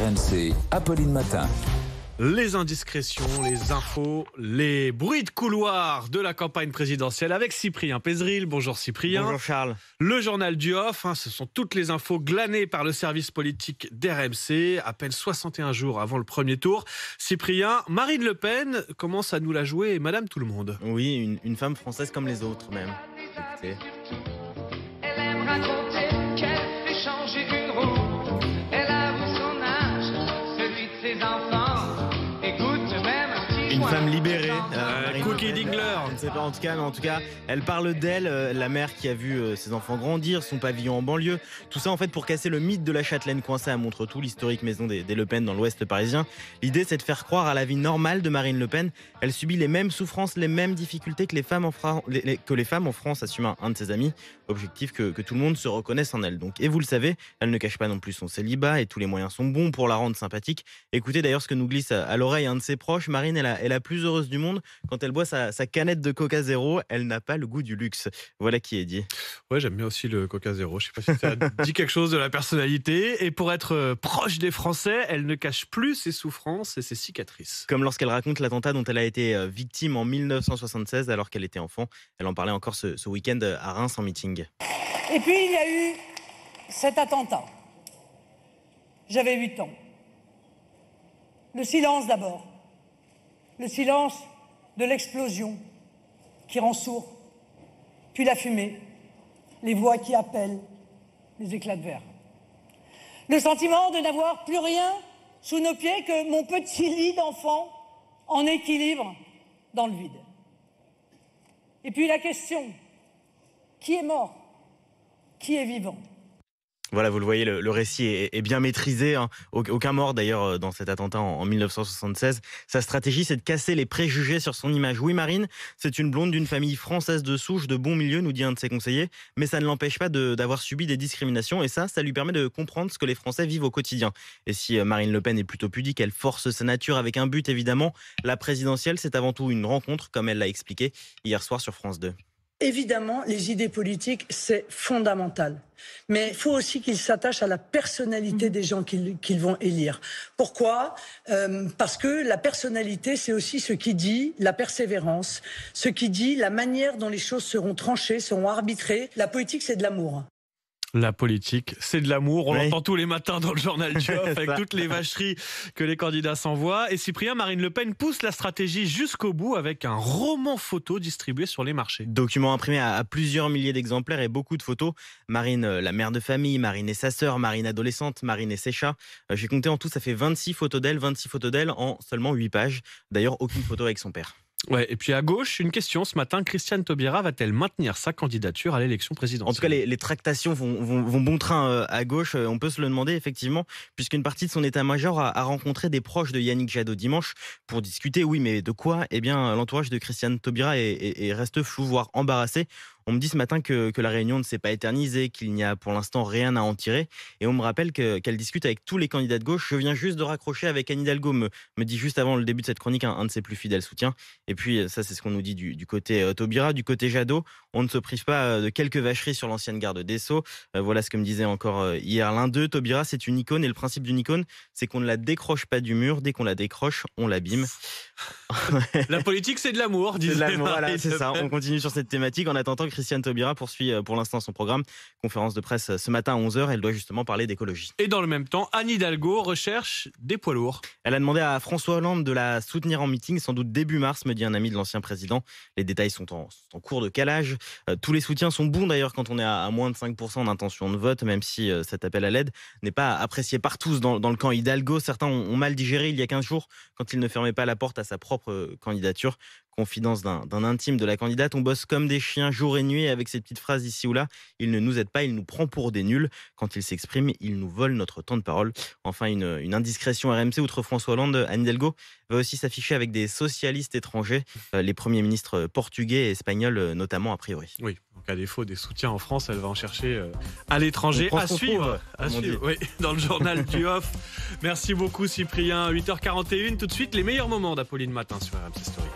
RMC, Apolline Matin. Les indiscrétions, les infos, les bruits de couloir de la campagne présidentielle avec Cyprien Pézeril. Bonjour Cyprien. Bonjour Charles. Le journal du Off, ce sont toutes les infos glanées par le service politique d'RMC, à peine 61 jours avant le premier tour. Cyprien, Marine Le Pen commence à nous la jouer et Madame Tout-le-Monde. Oui, une femme française comme les autres même. Écoutez. Elle aime raconter qu'elle fait changer une roue. Elle avoue son âge, celui de ses enfants. Une femme libérée. Cookie Dingler. Je ne sais pas en tout cas, elle parle d'elle, la mère qui a vu ses enfants grandir, son pavillon en banlieue. Tout ça en fait pour casser le mythe de la Châtelaine coincée à Montretout, l'historique maison des Le Pen dans l'ouest parisien. L'idée c'est de faire croire à la vie normale de Marine Le Pen. Elle subit les mêmes souffrances, les mêmes difficultés que les femmes en France, assume un de ses amis. Objectif que tout le monde se reconnaisse en elle. Donc, et vous le savez, elle ne cache pas non plus son célibat et tous les moyens sont bons pour la rendre sympathique. Écoutez d'ailleurs ce que nous glisse à l'oreille un de ses proches. Marine est la plus heureuse du monde quand elle boit sa canette de Coca Zéro. Elle n'a pas le goût du luxe. Voilà qui est dit. Ouais, j'aime bien aussi le Coca Zéro. Je sais pas si ça dit quelque chose de la personnalité. Et pour être proche des Français, elle ne cache plus ses souffrances et ses cicatrices. Comme lorsqu'elle raconte l'attentat dont elle a été victime en 1976 alors qu'elle était enfant. Elle en parlait encore ce week-end à Reims en meeting. Et puis il y a eu cet attentat. J'avais 8 ans. Le silence d'abord. Le silence de l'explosion qui rend sourd. Puis la fumée, les voix qui appellent, les éclats de verre. Le sentiment de n'avoir plus rien sous nos pieds que mon petit lit d'enfant en équilibre dans le vide. Et puis la question, qui est mort? Qui est vivant? Voilà, vous le voyez, le récit est bien maîtrisé. Aucun mort d'ailleurs dans cet attentat en 1976. Sa stratégie, c'est de casser les préjugés sur son image. Oui, Marine, c'est une blonde d'une famille française de souche, de bon milieu, nous dit un de ses conseillers. Mais ça ne l'empêche pas d'avoir subi des discriminations. Et ça lui permet de comprendre ce que les Français vivent au quotidien. Et si Marine Le Pen est plutôt pudique, elle force sa nature avec un but évidemment. La présidentielle, c'est avant tout une rencontre, comme elle l'a expliqué hier soir sur France 2. Évidemment, les idées politiques, c'est fondamental. Mais il faut aussi qu'ils s'attachent à la personnalité des gens qu'ils vont élire. Pourquoi ? Parce que la personnalité, c'est aussi ce qui dit la persévérance, ce qui dit la manière dont les choses seront tranchées, seront arbitrées. La politique, c'est de l'amour. La politique, c'est de l'amour. On l'entend tous les matins dans le journal du Off avec ça. toutes les vacheries que les candidats s'envoient. Et Cyprien, Marine Le Pen pousse la stratégie jusqu'au bout avec un roman photo distribué sur les marchés. Document imprimé à plusieurs milliers d'exemplaires et beaucoup de photos. Marine, la mère de famille, Marine et sa sœur, Marine adolescente, Marine et ses chats. J'ai compté en tout, ça fait 26 photos d'elle en seulement 8 pages. D'ailleurs, aucune photo avec son père. Ouais, et puis à gauche, une question ce matin, Christiane Taubira va-t-elle maintenir sa candidature à l'élection présidentielle ? En tout cas, les tractations vont bon train à gauche. On peut se le demander, effectivement, puisqu'une partie de son état-major a rencontré des proches de Yannick Jadot dimanche pour discuter. Oui, mais de quoi ? Eh bien, l'entourage de Christiane Taubira reste flou, voire embarrassé. On me dit ce matin que la réunion ne s'est pas éternisée, qu'il n'y a pour l'instant rien à en tirer. Et on me rappelle qu'elle discute avec tous les candidats de gauche. Je viens juste de raccrocher avec Anne Hidalgo, me dit juste avant le début de cette chronique un de ses plus fidèles soutiens. Et puis ça, c'est ce qu'on nous dit du côté Taubira. Du côté Jadot, on ne se prive pas de quelques vacheries sur l'ancienne garde des Sceaux. Voilà ce que me disait encore hier l'un d'eux. Taubira, c'est une icône et le principe d'une icône, c'est qu'on ne la décroche pas du mur. Dès qu'on la décroche, on l'abîme. La politique, c'est de l'amour, disait Marine. Voilà, c'est ça. On continue sur cette thématique en attendant que Christiane Taubira poursuit pour l'instant son programme. Conférence de presse ce matin à 11h. Elle doit justement parler d'écologie. Et dans le même temps, Anne Hidalgo recherche des poids lourds. Elle a demandé à François Hollande de la soutenir en meeting, sans doute début mars, me dit un ami de l'ancien président. Les détails sont en cours de calage. Tous les soutiens sont bons d'ailleurs quand on est à moins de 5% d'intention de vote, même si cet appel à l'aide n'est pas apprécié par tous dans le camp Hidalgo. Certains ont mal digéré il y a 15 jours quand il ne fermait pas la porte à sa propre candidature. Confidence d'un intime de la candidate. On bosse comme des chiens jour et nuit avec ces petites phrases ici ou là. Il ne nous aide pas, il nous prend pour des nuls. Quand il s'exprime, il nous vole notre temps de parole. Enfin, une indiscrétion RMC. Outre François Hollande, Anne Hidalgo va aussi s'afficher avec des socialistes étrangers, les premiers ministres portugais et espagnols notamment a priori. Oui, donc à défaut des soutiens en France, elle va en chercher à l'étranger. À suivre, oui, dans le journal du Off. Merci beaucoup Cyprien. 8h41, tout de suite les meilleurs moments d'Apolline Matin sur RMC Story.